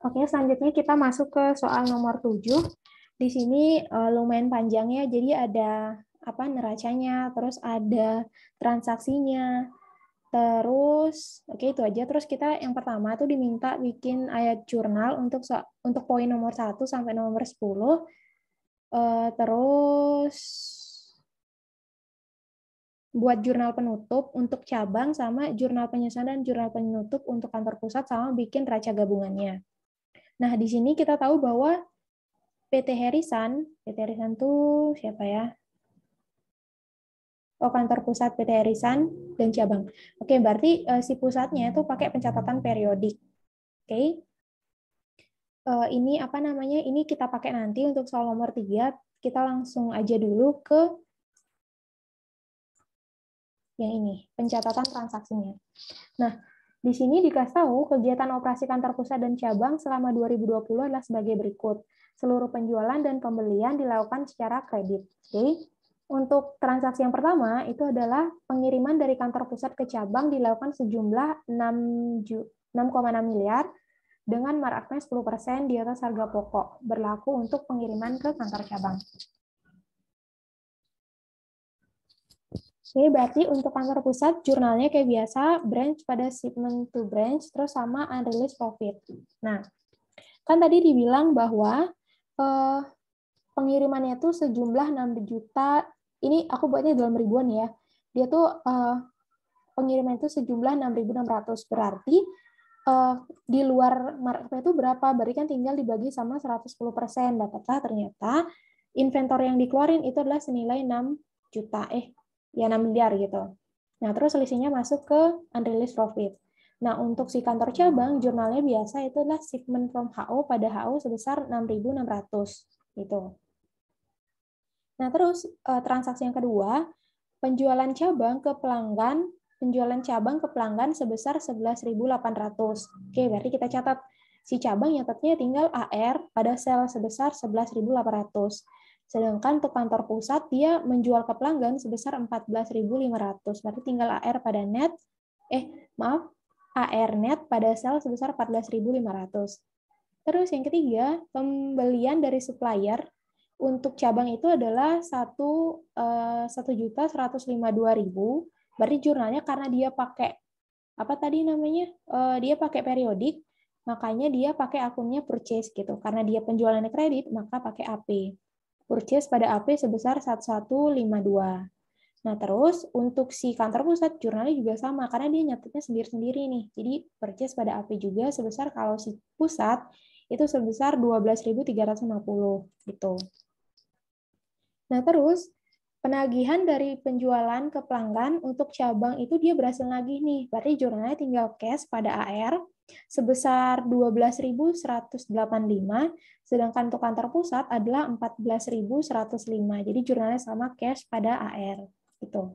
Oke, selanjutnya kita masuk ke soal nomor 7. Di sini lumayan panjang ya, jadi ada neracanya, terus ada transaksinya, terus oke itu aja. Terus kita yang pertama tuh diminta bikin ayat jurnal untuk poin nomor 1 sampai nomor 10. Terus buat jurnal penutup untuk cabang sama jurnal penyusunan dan jurnal penutup untuk kantor pusat sama bikin raca gabungannya. Nah, di sini kita tahu bahwa PT Harrison tuh siapa ya? Oh, kantor pusat PT Harrison dan cabang. Oke, berarti si pusatnya itu pakai pencatatan periodik. Oke. Ini apa namanya? Ini kita pakai nanti untuk soal nomor 3. Kita langsung aja dulu ke yang ini, pencatatan transaksinya. Nah, di sini dikasih tahu kegiatan operasi kantor pusat dan cabang selama 2020 adalah sebagai berikut. Seluruh penjualan dan pembelian dilakukan secara kredit. Oke. Untuk transaksi yang pertama itu adalah pengiriman dari kantor pusat ke cabang dilakukan sejumlah 6,6 miliar dengan markup 10% di atas harga pokok, berlaku untuk pengiriman ke kantor cabang. Oke, berarti untuk kantor pusat, jurnalnya kayak biasa, branch pada shipment to branch, terus sama unreleased profit. Nah, kan tadi dibilang bahwa pengirimannya tuh sejumlah 6 juta, ini aku buatnya dalam ribuan ya, dia tuh pengiriman itu sejumlah 6.600, berarti di luar marketnya itu berapa? Berarti kan tinggal dibagi sama 110%, dapatlah ternyata inventor yang dikeluarin itu adalah senilai 6 juta, 6 miliar gitu. Nah, terus selisihnya masuk ke unreleased profit. Nah, untuk si kantor cabang, jurnalnya biasa itu adalah shipment from HO pada HO sebesar 6.600 gitu. Nah, terus transaksi yang kedua, penjualan cabang ke pelanggan sebesar 11.800. Oke, berarti kita catat si cabang nyatetnya tinggal AR pada sel sebesar 11.800. Sedangkan untuk kantor pusat dia menjual ke pelanggan sebesar 14.500. Berarti tinggal AR pada net AR net pada sel sebesar 14.500. Terus yang ketiga, pembelian dari supplier untuk cabang itu adalah 1.152.000. Berarti jurnalnya karena dia pakai dia pakai periodik, makanya dia pakai akunnya purchase gitu. Karena dia penjualannya kredit, maka pakai AP. Purchase pada AP sebesar 1152. Nah, terus untuk si kantor pusat jurnalnya juga sama karena dia nyatetnya sendiri-sendiri nih. Jadi purchase pada AP juga sebesar kalau si pusat itu sebesar 12.350 gitu. Nah, terus penagihan dari penjualan ke pelanggan untuk cabang itu dia berhasil nagih nih. Berarti jurnalnya tinggal cash pada AR sebesar 12.185, sedangkan untuk kantor pusat adalah 14.105. Jadi jurnalnya sama cash pada AR gitu.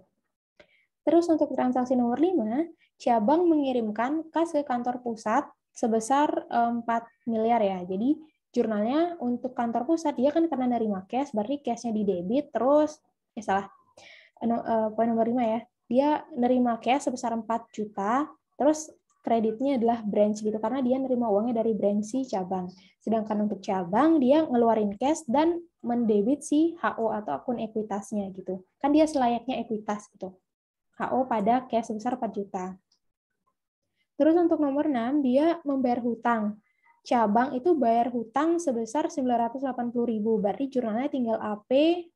Terus untuk transaksi nomor 5, cabang mengirimkan kas ke kantor pusat sebesar 4 miliar ya. Jadi jurnalnya untuk kantor pusat dia kan karena nerima cash, berarti cashnya di debit, terus poin nomor 5 ya. Dia nerima cash sebesar 4 juta, terus kreditnya adalah branch gitu karena dia nerima uangnya dari branch si cabang. Sedangkan untuk cabang dia ngeluarin cash dan mendebit si HO atau akun ekuitasnya gitu. Kan dia selayaknya ekuitas gitu. HO pada cash sebesar 4 juta. Terus untuk nomor 6 dia membayar hutang. Cabang itu bayar hutang sebesar 980.000. Berarti jurnalnya tinggal AP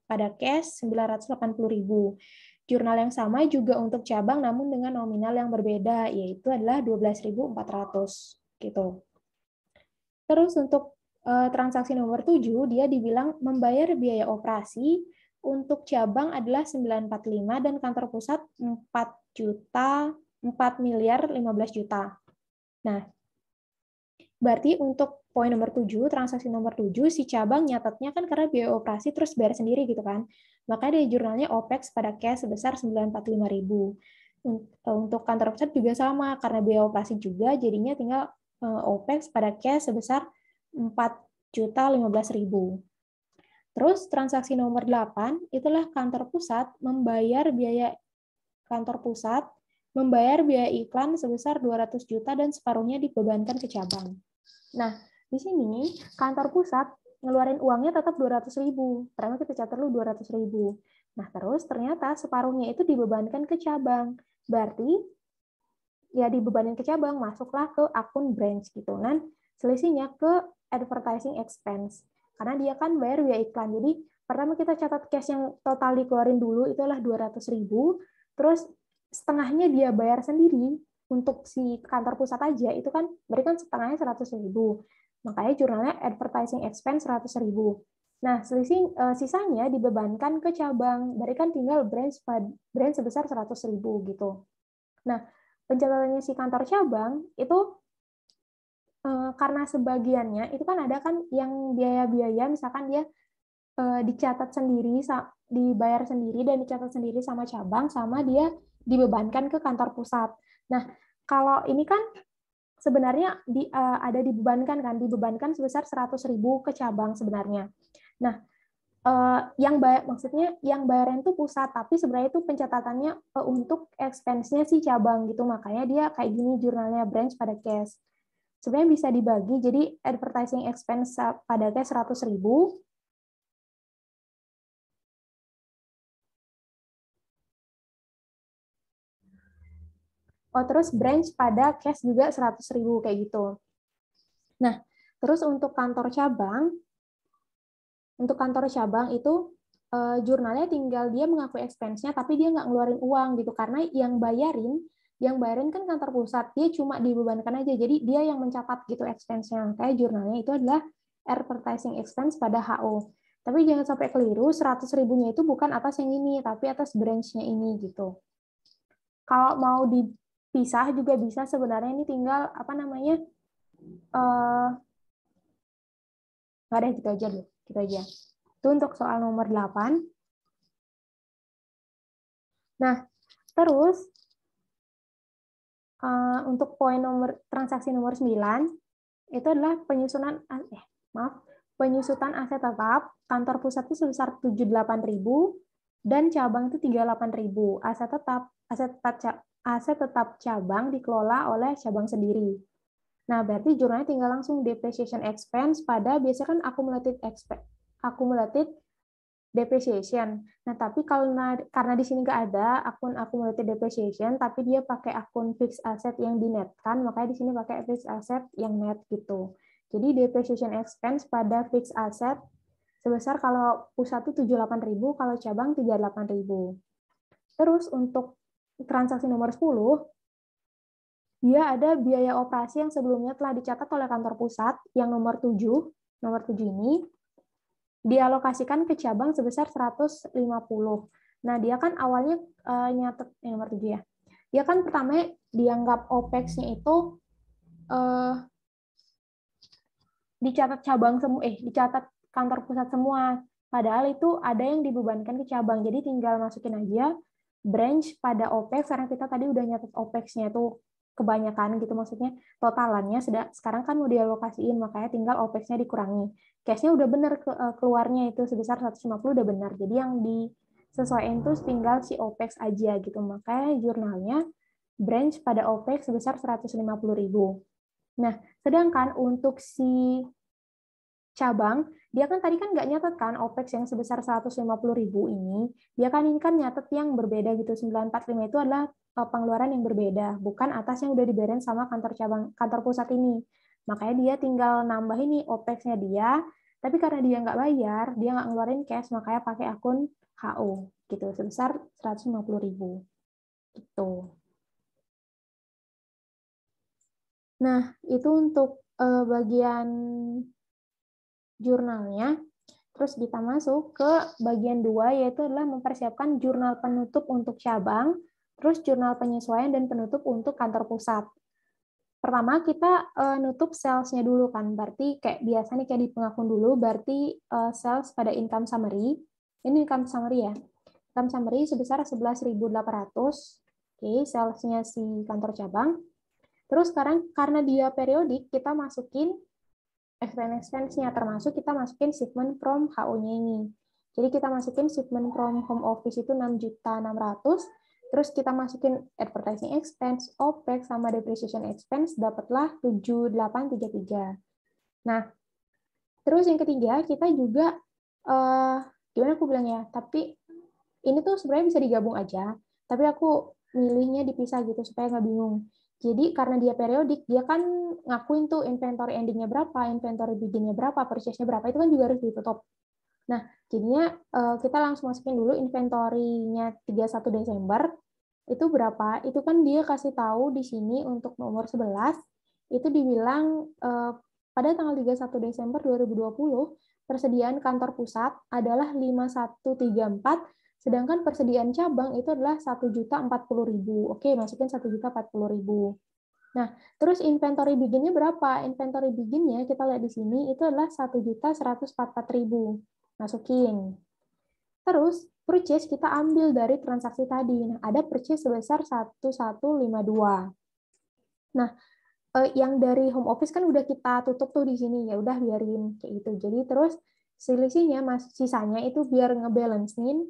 pada cash 980.000. Jurnal yang sama juga untuk cabang namun dengan nominal yang berbeda, yaitu adalah 12.400 gitu. Terus untuk transaksi nomor 7, dia dibilang membayar biaya operasi untuk cabang adalah 945 dan kantor pusat 4.015 juta. Nah, berarti untuk poin nomor 7, transaksi nomor 7, si cabang nyatetnya kan karena biaya operasi terus bayar sendiri gitu kan. Makanya di jurnalnya OPEX pada cash sebesar 945.000. Untuk kantor pusat juga sama, karena biaya operasi juga, jadinya tinggal OPEX pada cash sebesar 4.015.000. Terus transaksi nomor 8, itulah kantor pusat membayar biaya iklan sebesar 200 juta dan separuhnya dibebankan ke cabang. Nah, Di sini kantor pusat ngeluarin uangnya tetap 200.000. Pertama kita catat dulu 200.000. Nah, terus ternyata separuhnya itu dibebankan ke cabang. Berarti ya dibebanin ke cabang, masuklah ke akun branch gitu. Nah, selisihnya ke advertising expense. Karena dia kan bayar via iklan. Jadi pertama kita catat cash yang total dikeluarin dulu itu adalah 200.000, terus setengahnya dia bayar sendiri untuk si kantor pusat aja, itu kan berarti kan setengahnya 100.000. Makanya jurnalnya advertising expense 100.000. Nah, selisih sisanya dibebankan ke cabang, berarti kan tinggal branch sebesar 100.000 gitu. Nah, pencatatannya si kantor cabang itu karena sebagiannya itu kan ada kan yang biaya-biaya, misalkan dia dicatat sendiri, dibayar sendiri dan dicatat sendiri sama cabang, sama dia dibebankan ke kantor pusat. Nah, kalau ini kan sebenarnya ada dibebankan sebesar 100.000 ke cabang sebenarnya. Nah, maksudnya yang bayaran itu pusat, tapi sebenarnya itu pencatatannya untuk expense-nya si cabang gitu, makanya dia kayak gini jurnalnya branch pada cash. Sebenarnya bisa dibagi, jadi advertising expense pada cash 100.000, terus branch pada cash juga 100.000 kayak gitu. Nah, terus untuk kantor cabang itu jurnalnya tinggal dia mengakui expense-nya, tapi dia nggak ngeluarin uang gitu, karena yang bayarin kan kantor pusat, dia cuma dibebankan aja, jadi dia yang mencatat gitu expense-nya. Kayak jurnalnya itu adalah advertising expense pada HO. Tapi jangan sampai keliru, 100.000-nya itu bukan atas yang ini, tapi atas branch-nya ini gitu. Kalau mau dipisah juga bisa sebenarnya, ini tinggal apa namanya, nggak ada, gitu aja dulu, gitu aja. Itu untuk soal nomor 8. Nah, terus untuk poin transaksi nomor 9 itu adalah penyusutan aset tetap. Kantor pusat itu sebesar 78.000 dan cabang itu 38.000. Aset tetap cabang dikelola oleh cabang sendiri. Nah, berarti jurnalnya tinggal langsung depreciation expense pada biasanya kan accumulated depreciation. Nah, tapi karena di sini nggak ada akun accumulated depreciation, tapi dia pakai akun fixed asset yang dinetkan, makanya di sini pakai fixed asset yang net gitu. Jadi depreciation expense pada fixed asset sebesar kalau pusat itu 78.000, kalau cabang 38.000. Terus untuk transaksi nomor 10, dia ada biaya operasi yang sebelumnya telah dicatat oleh kantor pusat, yang nomor 7 ini, dialokasikan ke cabang sebesar 150. Nah, dia kan awalnya nyatet yang nomor 7 ya. Dia kan pertama dianggap OPEX-nya itu dicatat dicatat kantor pusat semua. Padahal itu ada yang dibebankan ke cabang. Jadi tinggal masukin aja branch pada OPEX, karena kita tadi udah nyatet OPEX-nya itu kebanyakan gitu, maksudnya totalannya sekarang kan mau dialokasiin, makanya tinggal OPEX-nya dikurangi. Cash-nya udah benar keluarnya itu sebesar 150 udah benar. Jadi yang disesuaikan itu tinggal si OPEX aja gitu. Makanya jurnalnya branch pada OPEX sebesar 150.000. Nah, sedangkan untuk si cabang, dia kan tadi kan nggak nyatet kan OPEX yang sebesar 150.000 ini, dia kan ini kan nyatet yang berbeda gitu, 945 itu adalah pengeluaran yang berbeda, bukan atas yang udah dibayarin sama kantor pusat ini. Makanya dia tinggal nambah ini OPEX-nya dia, tapi karena dia nggak bayar, dia nggak ngeluarin cash, makanya pakai akun HO gitu, sebesar 150.000 gitu. Nah, itu untuk bagian jurnalnya. Terus kita masuk ke bagian 2, yaitu adalah mempersiapkan jurnal penutup untuk cabang, terus jurnal penyesuaian dan penutup untuk kantor pusat. Pertama kita nutup sales-nya dulu kan, berarti kayak biasa nih kayak di pengakuan dulu, berarti sales pada income summary. Ini income summary ya. Income summary sebesar 11.800. Oke, sales-nya si kantor cabang. Terus sekarang karena dia periodik, kita masukin expense-nya, termasuk kita masukin shipment from HO-nya ini. Jadi kita masukin shipment from home office itu 6.600.000, terus kita masukin advertising expense, OPEX, sama depreciation expense, dapatlah 7.833. Nah, terus yang ketiga, kita juga, gimana aku bilang ya, tapi ini tuh sebenarnya bisa digabung aja, tapi aku milihnya dipisah gitu, supaya nggak bingung. Jadi karena dia periodik, dia kan ngakuin tuh inventory ending-nya berapa, inventory begin-nya berapa, purchase-nya berapa, itu kan juga harus ditutup. Nah, jadinya kita langsung masukin dulu inventory-nya 31 Desember, itu berapa? Itu kan dia kasih tahu di sini untuk nomor 11, itu dibilang pada tanggal 31 Desember 2020, persediaan kantor pusat adalah 5134, sedangkan persediaan cabang itu adalah 1.040.000. Oke, masukin 1.040.000. Nah, terus inventory begin-nya berapa? Inventory begin-nya kita lihat di sini itu adalah 1.144.000. Masukin. Terus purchase kita ambil dari transaksi tadi. Nah, ada purchase sebesar 1152. Nah, yang dari home office kan udah kita tutup tuh di sini, ya udah biarin kayak gitu. Jadi terus selisihnya sisanya itu biar ngebalancein,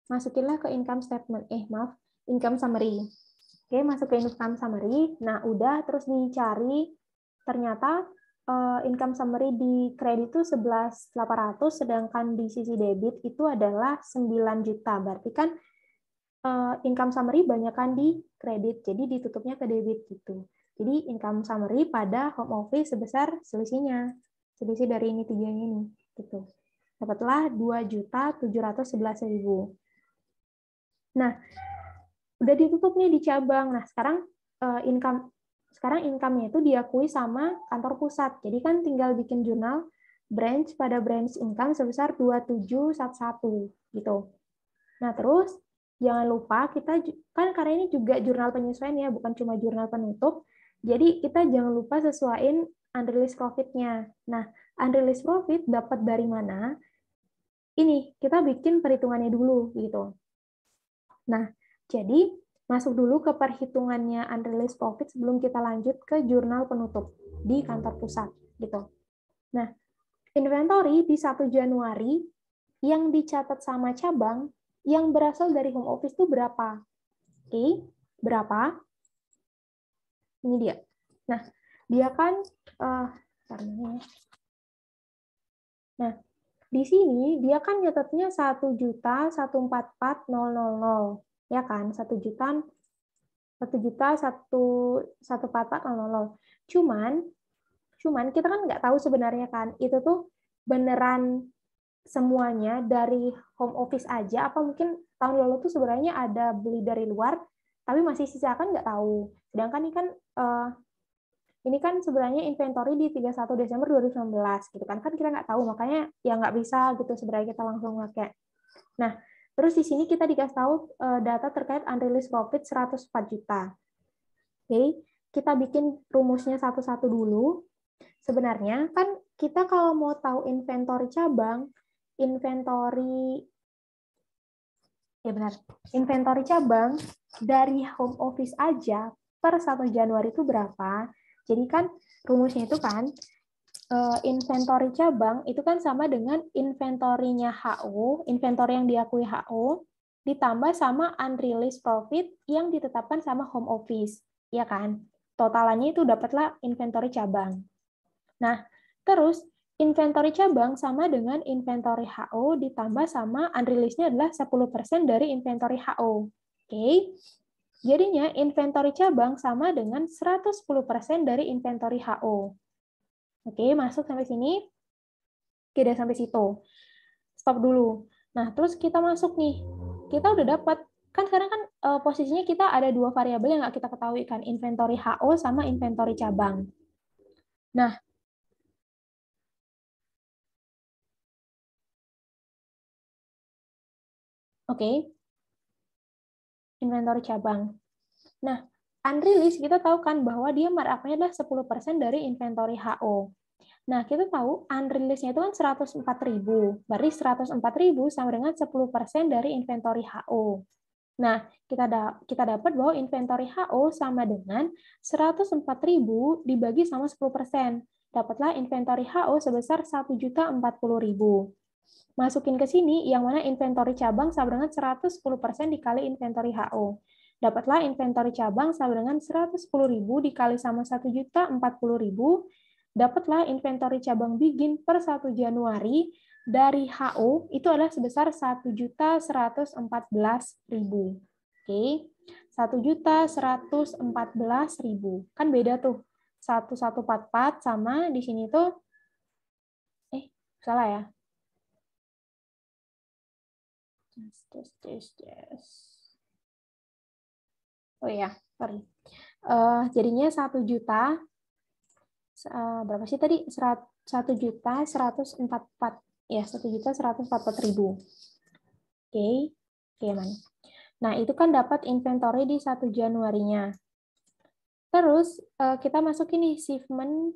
masukinlah ke income statement. Income summary. Oke, masuk ke income summary. Nah, udah terus dicari, ternyata income summary di kredit itu 11.800, sedangkan di sisi debit itu adalah 9 juta. Berarti kan income summary banyak kan di kredit, jadi ditutupnya ke debit gitu. Jadi income summary pada home office sebesar selisihnya. Selisih dari ini tiga ini gitu. Dapatlah 2.711.000. Nah, udah ditutup nih di cabang. Nah, sekarang income-nya itu diakui sama kantor pusat. Jadi kan tinggal bikin jurnal branch pada branch income sebesar 2711 gitu. Nah, terus jangan lupa kita kan karena ini juga jurnal penyesuaian ya, bukan cuma jurnal penutup. Jadi kita jangan lupa sesuaiin unrealized profit-nya. Nah, unrealized profit dapat dari mana? Ini kita bikin perhitungannya dulu gitu. Nah, jadi masuk dulu ke perhitungannya unrealized profit sebelum kita lanjut ke jurnal penutup di kantor pusat gitu. Nah, inventory di 1 Januari yang dicatat sama cabang yang berasal dari home office itu berapa? Oke, berapa? Ini dia. Nah, dia kan nah, di sini dia kan nyatetnya 1.144.000, ya kan? 1.144.000. Cuman kita kan nggak tahu sebenarnya kan itu tuh beneran semuanya dari home office aja, apa mungkin tahun lalu tuh sebenarnya ada beli dari luar, tapi masih sisa kan nggak tahu. Sedangkan ini kan sebenarnya inventory di 31 Desember 2019 gitu kan kita nggak tahu, makanya ya nggak bisa gitu sebenarnya kita langsung pakai. Nah, terus di sini kita dikasih tahu data terkait unrealized profit 104 juta. Oke, kita bikin rumusnya satu-satu dulu. Sebenarnya kan kita kalau mau tahu inventory cabang, inventory dari home office aja per 1 Januari itu berapa? Jadi kan rumusnya itu kan inventory cabang itu kan sama dengan inventory-nya HO, inventory yang diakui HO, ditambah sama unrealized profit yang ditetapkan sama home office, ya kan? Totalannya itu dapatlah inventory cabang. Nah, terus inventory cabang sama dengan inventory HO ditambah sama unreleased-nya adalah 10% dari inventory HO. Oke. Jadinya inventory cabang sama dengan 110% dari inventory HO. Oke, masuk sampai sini? Oke, udah sampai situ. Stop dulu. Nah, terus kita masuk nih. Kita udah dapat, kan sekarang kan posisinya kita ada dua variabel yang nggak kita ketahui kan, inventory HO sama inventory cabang. Nah, oke. Inventory cabang. Nah, unreleased kita tahu kan bahwa dia markup-nya adalah 10% dari inventory HO. Nah, kita tahu unreleased-nya itu kan 104.000. Berarti 104.000 sama dengan 10% dari inventory HO. Nah, kita dapat bahwa inventory HO sama dengan 104.000 dibagi sama 10%. Dapatlah inventory HO sebesar 1.040.000. Masukin ke sini, yang mana inventory cabang sama dengan 110% dikali inventory HO. Dapatlah inventory cabang sama dengan 110.000 dikali sama 1.040.000, dapatlah inventory cabang Begin per 1 Januari dari HO itu adalah sebesar 1.114.000. Oke, 1.114.000. Kan beda tuh. 1144 sama di sini tuh salah ya. Oh iya, sorry. Jadinya 1 juta berapa sih tadi? 1.144 ya, 1.144.000. Oke, mana? Nah, itu kan dapat inventory di 1 Januarinya. Terus kita masuk ini shipment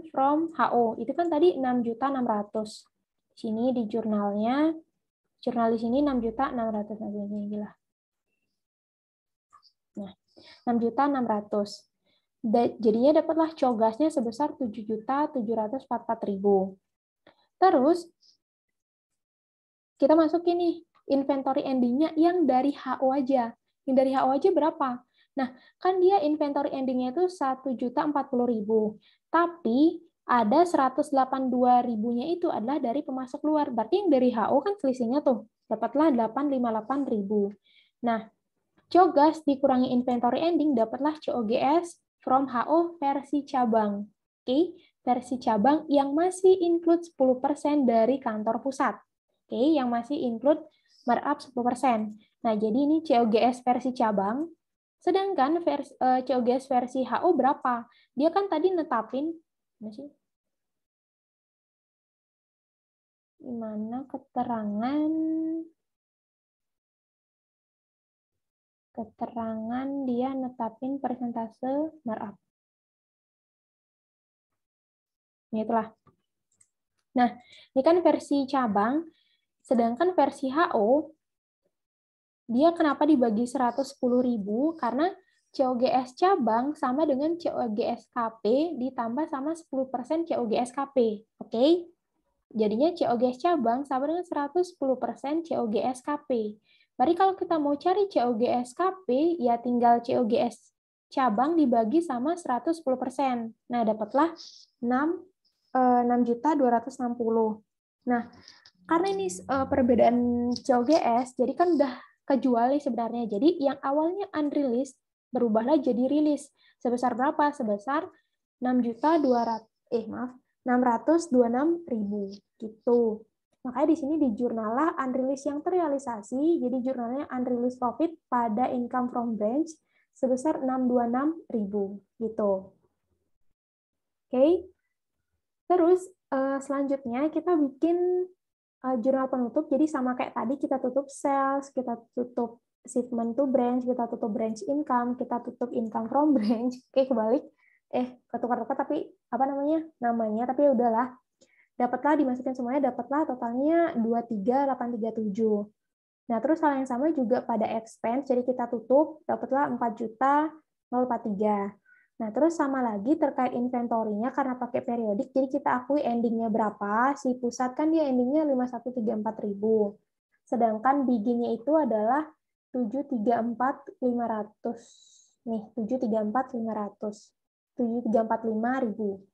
from HO. Itu kan tadi 6.600.000. Sini di jurnalnya, jurnal di sini 6.600.000 gila. Nah, 6.600.000. Jadinya dapatlah cogasnya sebesar 7.744.000. Terus kita masuk ini inventory endingnya yang dari HO aja. Yang dari HO aja berapa? Nah, kan dia inventory endingnya itu 1.040.000. Tapi ada 182.000-nya itu adalah dari pemasok luar. Berarti yang dari HO kan selisihnya tuh. Dapatlah 858.000. Nah, cogas dikurangi inventory ending dapatlah COGS from HO versi cabang. Oke, versi cabang yang masih include 10% dari kantor pusat. Oke, yang masih include markup 10%. Nah, jadi ini COGS versi cabang. Sedangkan COGS versi HO berapa? Dia kan tadi netapin, gimana keterangan dia netapin persentase markup. Ini itulah. Nah, ini kan versi cabang, sedangkan versi HO, dia kenapa dibagi 110.000? Karena COGS cabang sama dengan COGS KP ditambah sama 10% COGS KP. Oke? Jadinya COGS cabang sama dengan 110% COGS KP. Berarti kalau kita mau cari COGS KP, ya tinggal COGS cabang dibagi sama 110%. Nah, dapatlah 6.260.000. Nah, karena ini perbedaan COGS, jadi kan udah kejual nih sebenarnya. Jadi yang awalnya unreleased berubahlah jadi rilis. Sebesar berapa? Sebesar 626.000 gitu. Makanya di sini di jurnal lah unreleased yang terrealisasi, jadi jurnalnya unreleased profit pada income from branch sebesar 626.000 gitu. Oke. Terus selanjutnya kita bikin jurnal penutup, jadi sama kayak tadi kita tutup sales, kita tutup shipment to branch, kita tutup branch income, kita tutup income from branch. Oke, kebalik. Ketukar-tukar tapi namanya tapi ya udahlah. Dapatlah dimasukin semuanya, dapatlah totalnya 23.837. Nah, terus hal yang sama juga pada expense, jadi kita tutup, dapatlah 4.043. Nah, terus sama lagi terkait inventory-nya, karena pakai periodik, jadi kita akui endingnya berapa. Si pusat kan dia endingnya 5134.000. Sedangkan begin-nya itu adalah 734.500. Nih, 734.500. 734.500.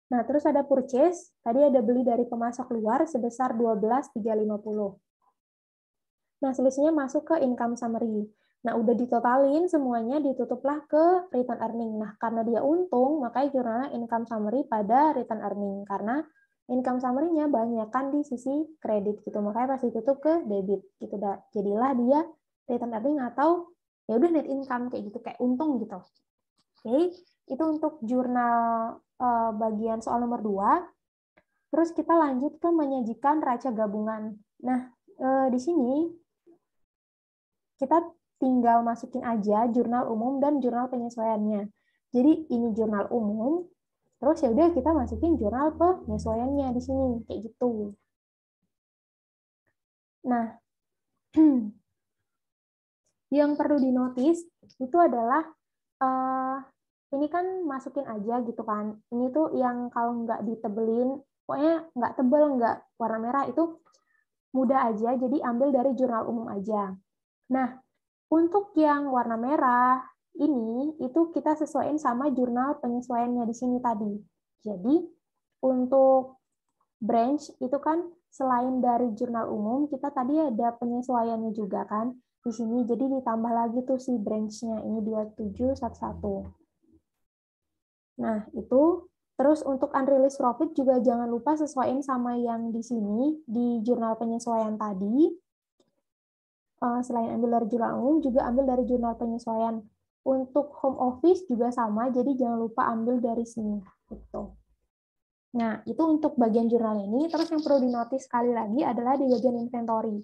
Nah, terus ada purchase, tadi ada beli dari pemasok luar sebesar 12.350. Nah, selisihnya masuk ke income summary. Nah, udah ditotalin semuanya, ditutuplah ke return earning. Nah, karena dia untung, makanya jurnalnya income summary pada return earning. Karena income summary-nya banyak kan di sisi kredit gitu. Makanya pasti tutup ke debit gitu. Jadilah dia return earning atau ya udah net income kayak gitu, kayak untung gitu. Oke, itu untuk jurnal bagian soal nomor 2. Terus kita lanjut ke menyajikan raca gabungan. Nah, di sini kita tinggal masukin aja jurnal umum dan jurnal penyesuaiannya. Jadi ini jurnal umum, terus ya udah kita masukin jurnal penyesuaiannya di sini kayak gitu. Nah, yang perlu dinotis itu adalah ini kan masukin aja gitu kan. Ini tuh yang kalau nggak ditebelin, pokoknya nggak tebel, nggak warna merah, itu mudah aja, jadi ambil dari jurnal umum aja. Nah, untuk yang warna merah, ini itu kita sesuaiin sama jurnal penyesuaiannya di sini tadi. Jadi untuk branch itu kan selain dari jurnal umum, kita tadi ada penyesuaiannya juga kan di sini. Jadi ditambah lagi tuh si branch-nya ini 2711. Nah, itu terus untuk unrealized profit juga jangan lupa sesuaiin sama yang di sini di jurnal penyesuaian tadi. Selain ambil dari jurnal umum, juga ambil dari jurnal penyesuaian. Untuk home office juga sama, jadi jangan lupa ambil dari sini. Gitu. Nah, itu untuk bagian jurnal ini. Terus yang perlu dinotis sekali lagi adalah di bagian inventory.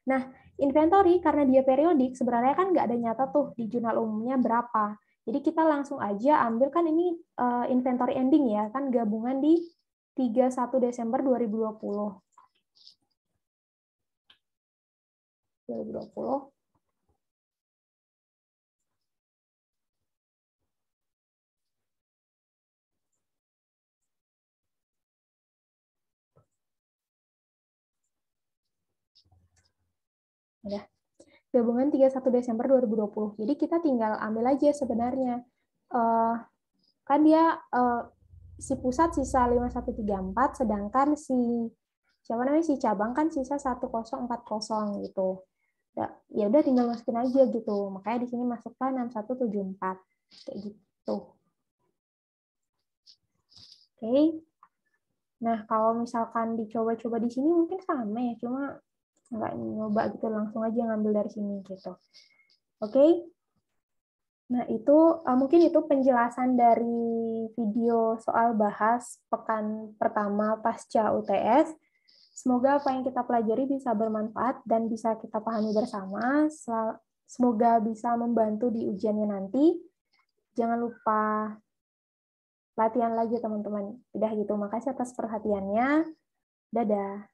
Nah, inventory karena dia periodik, sebenarnya kan nggak ada nyata tuh di jurnal umumnya berapa. Jadi kita langsung aja ambil kan ini inventory ending ya, kan gabungan di 31 Desember 2020. 2020. Ya. Gabungan 31 Desember 2020. Jadi kita tinggal ambil aja sebenarnya. Kan dia si pusat sisa 5134, sedangkan si cabang kan sisa 1040 gitu. Ya udah tinggal masukin aja gitu. Makanya di sini masukkan 6174 kayak gitu. Oke. Nah, kalau misalkan dicoba-coba di sini mungkin sama ya, cuma nggak nyoba gitu, langsung aja ngambil dari sini gitu. Oke. Nah, itu mungkin itu penjelasan dari video soal bahas pekan pertama pasca UTS. Semoga apa yang kita pelajari bisa bermanfaat dan bisa kita pahami bersama. Semoga bisa membantu di ujiannya nanti. Jangan lupa latihan lagi, teman-teman. Udah gitu, makasih atas perhatiannya. Dadah.